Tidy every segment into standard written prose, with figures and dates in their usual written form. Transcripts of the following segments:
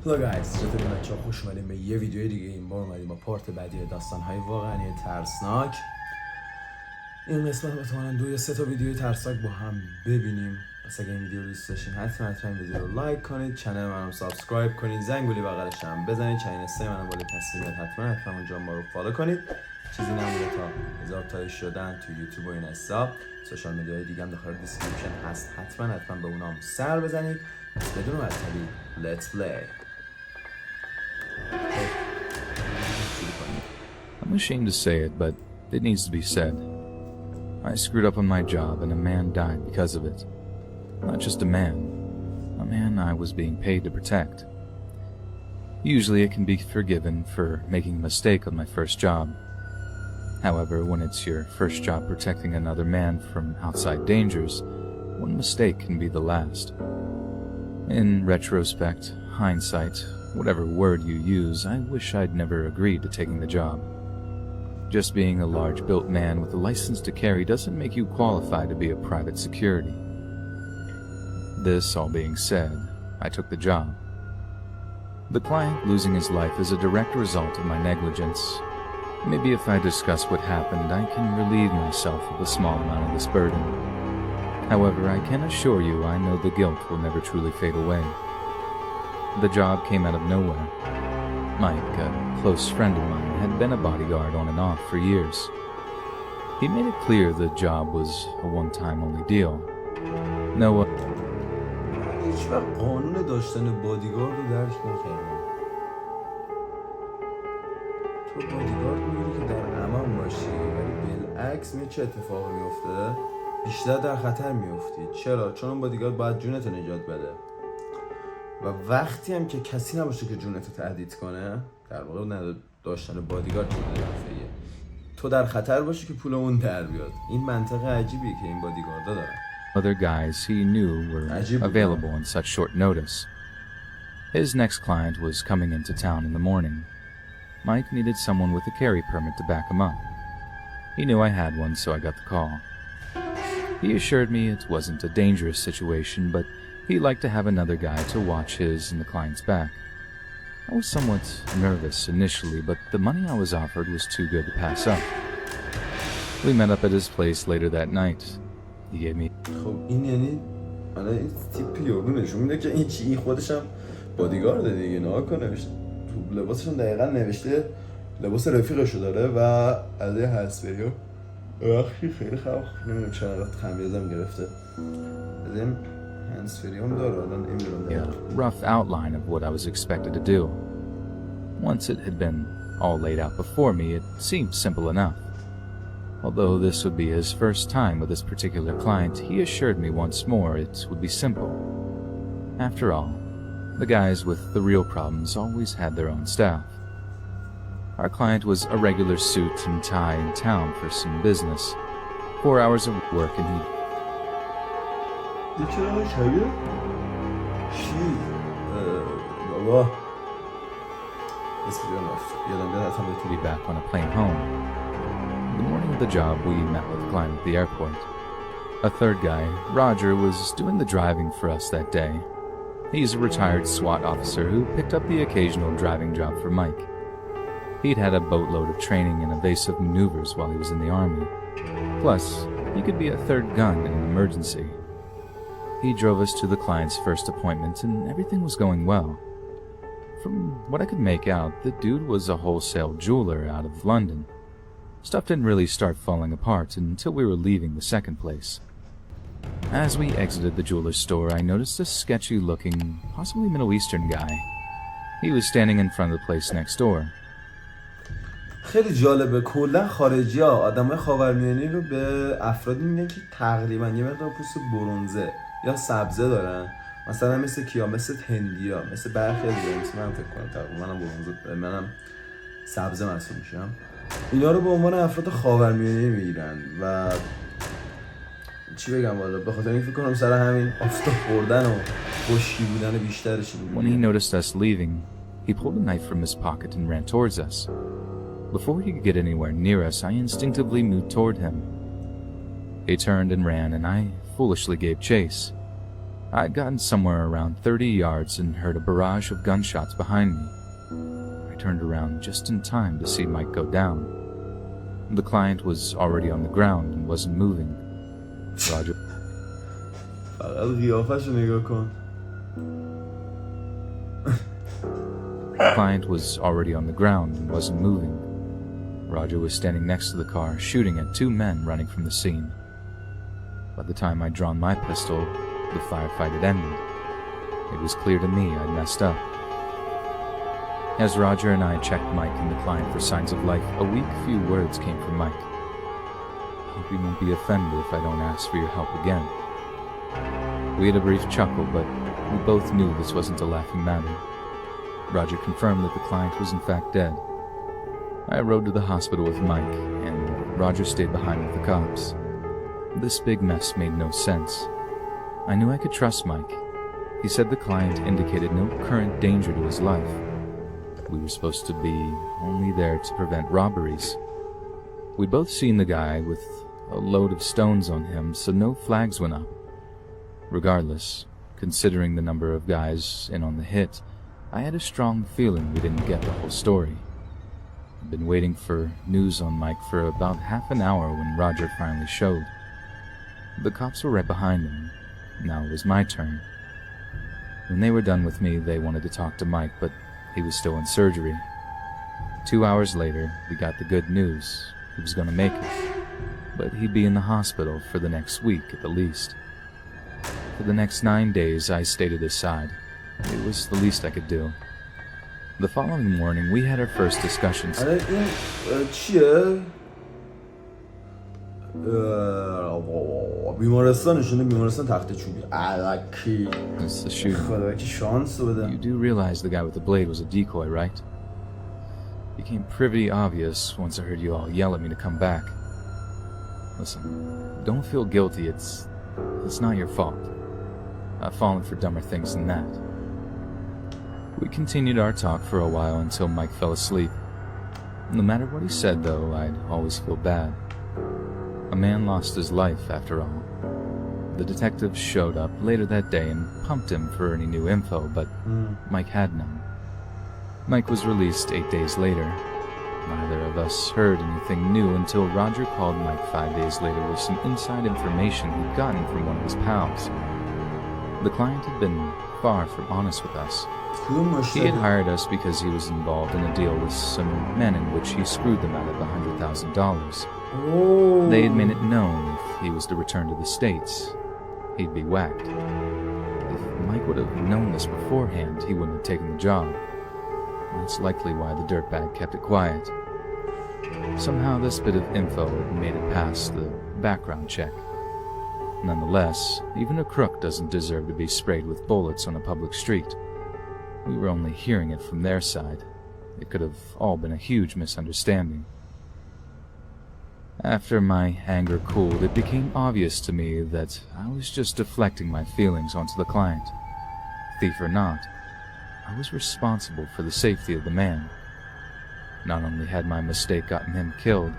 Hello guys، چطوری بچه‌ها؟ خوش اومدیم به یه ویدیو دیگه. این بار اومدیم با پارت بعدی داستان های واقعی ترسناک. این قسمت احتمالاً 2 یا 3 تا ویدیو ترسناک با هم ببینیم. پس اگه این ویدیو رو دوست داشتین حتما این ویدیو رو لایک کنید، کانال منو سابسکرایب کنید، زنگوله بغلش هم بزنید، چنل اینستا منو بالای تصویر حتما اونجا ما رو فالو کنید. چیزی نمونه تا 1000 تایی شدن تو یوتیوب و این حساب. سوشال مدیاهای دیگه هم داخل دیسکریپشن هست، حتما به اونام سر بزنید. پس بدون معطلی let's play. I'm ashamed to say it, but it needs to be said. I screwed up on my job and a man died because of it. Not just a man I was being paid to protect. Usually it can be forgiven for making a mistake on my first job. However, when it's your first job protecting another man from outside dangers, one mistake can be the last. In retrospect, hindsight, whatever word you use, I wish I'd never agreed to taking the job. Just being a large-built man with a license to carry doesn't make you qualified to be a private security. This all being said, I took the job. The client losing his life is a direct result of my negligence. Maybe if I discuss what happened, I can relieve myself of a small amount of this burden. However, I can assure you I know the guilt will never truly fade away. The job came out of nowhere. Mike, a close friend of mine, had been a bodyguard on and off for years. He made it clear the job was a one-time only deal. No one... هیچ وقت قانون داشتن بادیگارد رو درک نکردم. تو بادیگارد میگیری که در امان باشی، ولی بالعکس می چه اتفاقی میفته؟ بیشتر در خطر میفتی. چرا؟ چون اون بادیگارد باید جونت رو نجات بده. و وقتی هم که کسی نباشه که جونتو تهدید کنه، در واقع داشتن بادیگارد چون دفعیه تو در خطر باشی که پولمون در بیاد. این منطقه عجیبیه که این بادیگاردا دارن. Other guys he knew were available on such short notice. His next client was coming into town in the morning. Mike needed someone with a carry permit to back him up. He knew I had one, so I got the call. He assured me it wasn't a dangerous situation, but he liked to have another guy to watch his and the client's back. I was somewhat nervous initially, but the money I was offered was too good to pass up. We met up at his place later that night. He gave me... خب این یعنی حالا این تیپ یارو نشون میده که این خودش هم بادیگارده دیگه. نها کن نوشته تو لباسشون دقیقا نوشته لباس رفیقشو داره و از یه هسپریو اخی خیلی خواه نمیدونم چرا خمیازم گرفته. از این هسپریو هم داره الان نمیدونم. Rough outline of what I was expected to do. Once it had been all laid out before me, it seemed simple enough. Although this would be his first time with this particular client, he assured me once more it would be simple. After all, the guys with the real problems always had their own staff. Our client was a regular suit and tie in town for some business. 4 hours of work and he... be back on a plane home. The morning of the job, we met with the client at the airport. A third guy, Roger, was doing the driving for us that day. He's a retired SWAT officer who picked up the occasional driving job for Mike. He'd had a boatload of training in evasive maneuvers while he was in the army. Plus, he could be a third gun in an emergency. He drove us to the client's first appointment and everything was going well. From what I could make out, the dude was a wholesale jeweler out of London. Stuff didn't really start falling apart until we were leaving the second place. As we exited the jeweler's store, I noticed a sketchy-looking, possibly Middle Eastern guy. He was standing in front of the place next door. خیلی جالبه. کلا خارجی‌ها آدمای خاورمیانه‌ای رو به افرادی میگن که تقریبا یه مقدار پوست برنزه یا سبزه دارن. مثلا مثل کیا؟ مثل هندیا، مثل برخی از دیگه. مثل من فکر کنم تقریبا منم برنزه، منم سبزه محسوب میشم. اینا رو به عنوان افراد خاورمیانه‌ای میگیرن و چی بگم والا، به خاطر این فکر کنم سر همین آفتاب خوردن و خشکی بودن بیشترش. When he noticed us leaving, he pulled a knife from his pocket and ran towards us. Before he could get anywhere near us, I instinctively moved toward him. He turned and ran, and I foolishly gave chase. I'd gotten somewhere around 30 yards and heard a barrage of gunshots behind me. I turned around just in time to see Mike go down. The client was already on the ground and wasn't moving. Roger. The client was already on the ground and wasn't moving. Roger was standing next to the car, shooting at two men running from the scene. By the time I'd drawn my pistol, the firefight had ended. It was clear to me I'd messed up. As Roger and I checked Mike and the client for signs of life, a weak few words came from Mike. I hope you won't be offended if I don't ask for your help again. We had a brief chuckle, but we both knew this wasn't a laughing matter. Roger confirmed that the client was in fact dead. I rode to the hospital with Mike, and Roger stayed behind with the cops. This big mess made no sense. I knew I could trust Mike. He said the client indicated no current danger to his life. We were supposed to be only there to prevent robberies. We'd both seen the guy with a load of stones on him, so no flags went up. Regardless, considering the number of guys in on the hit, I had a strong feeling we didn't get the whole story. I'd been waiting for news on Mike for about half an hour when Roger finally showed. The cops were right behind him. Now it was my turn. When they were done with me, they wanted to talk to Mike, but he was still in surgery. 2 hours later, we got the good news. He was going to make it, but he'd be in the hospital for the next week at the least. For the next 9 days, I stayed at his side. It was the least I could do. The following morning, we had our first discussions. بیمارستان تخت چوبی الکی. It's the shooting. خدا کی شانس بده. You do realize the guy with the blade was a decoy, right? It became pretty obvious once I heard you all yell at me to come back. Listen, don't feel guilty. It's not your fault. I've fallen for dumber things than that. We continued our talk for a while until Mike fell asleep. No matter what he said, though, I'd always feel bad. A man lost his life, after all. The detectives showed up later that day and pumped him for any new info, but Mike had none. Mike was released 8 days later. Neither of us heard anything new until Roger called Mike 5 days later with some inside information he'd gotten from one of his pals. The client had been far from honest with us. He had hired us because he was involved in a deal with some men in which he screwed them out of $100,000. They had made it known if he was to return to the States, he'd be whacked. If Mike would have known this beforehand, he wouldn't have taken the job. That's likely why the dirtbag kept it quiet. Somehow this bit of info had made it past the background check. Nonetheless, even a crook doesn't deserve to be sprayed with bullets on a public street. We were only hearing it from their side. It could have all been a huge misunderstanding. After my anger cooled, it became obvious to me that I was just deflecting my feelings onto the client. Thief or not, I was responsible for the safety of the man. Not only had my mistake gotten him killed,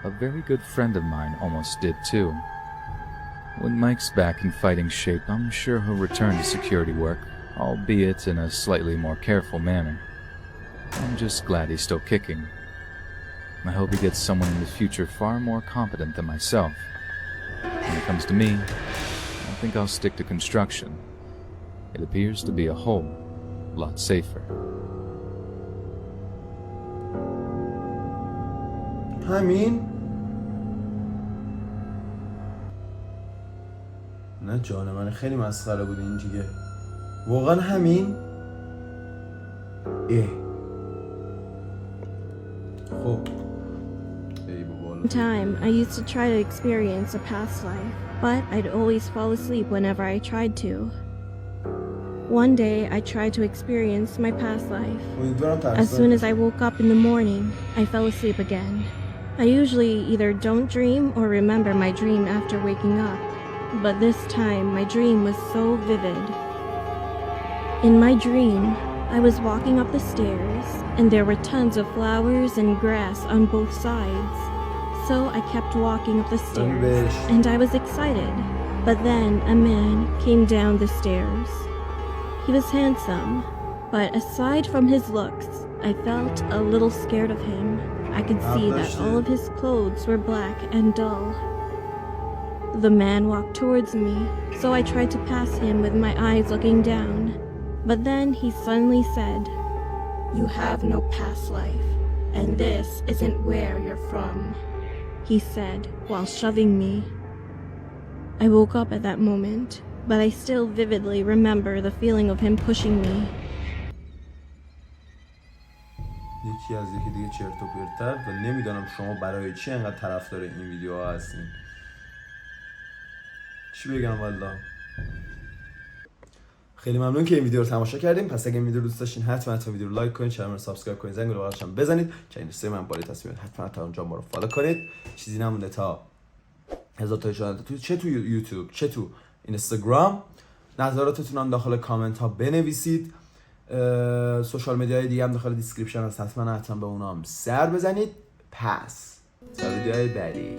a very good friend of mine almost did too. When Mike's back in fighting shape, I'm sure he'll return to security work, albeit in a slightly more careful manner. I'm just glad he's still kicking. I hope he gets someone in the future far more competent than myself. When it comes to me, I think I'll stick to construction. It appears to be a whole lot safer. همین؟ نه جان من خیلی مسخره بود این دیگه. واقعا همین؟ خب time, I used to try to experience a past life, but I'd always fall asleep whenever I tried to. One day, I tried to experience my past life. As soon as I woke up in the morning, I fell asleep again. I usually either don't dream or remember my dream after waking up, but this time my dream was so vivid. In my dream, I was walking up the stairs, and there were tons of flowers and grass on both sides. So I kept walking up the stairs, and I was excited. But then a man came down the stairs. He was handsome, but aside from his looks, I felt a little scared of him. I could see that all of his clothes were black and dull. The man walked towards me, so I tried to pass him with my eyes looking down. But then he suddenly said, "You have no past life, and this isn't where you're from," he said while shoving me. I woke up at that moment, but I still vividly remember the feeling of him pushing me. یکی از یکی دیگه چرت و پرت‌تر و نمیدونم شما برای چی انقدر طرفدار این ویدیوها هستین. چی بگم والله. خیلی ممنون که این ویدیو رو تماشا کردیم. پس اگه این ویدیو رو دوست داشتین حتما ویدیو رو لایک کنید، چنل رو سابسکرایب کنید، زنگ رو هم بزنید که این سه من بالای تصویر حتما تا اونجا ما رو فالو کنید. چیزی نمونده تا 1000 تا اشاره چه تو یوتیوب چه تو اینستاگرام. نظراتتون هم داخل کامنت ها بنویسید. سوشال مدیاهای دیگه هم داخل دیسکریپشن هست، حتما به اونا هم سر بزنید. پس تا ویدیوهای بعدی.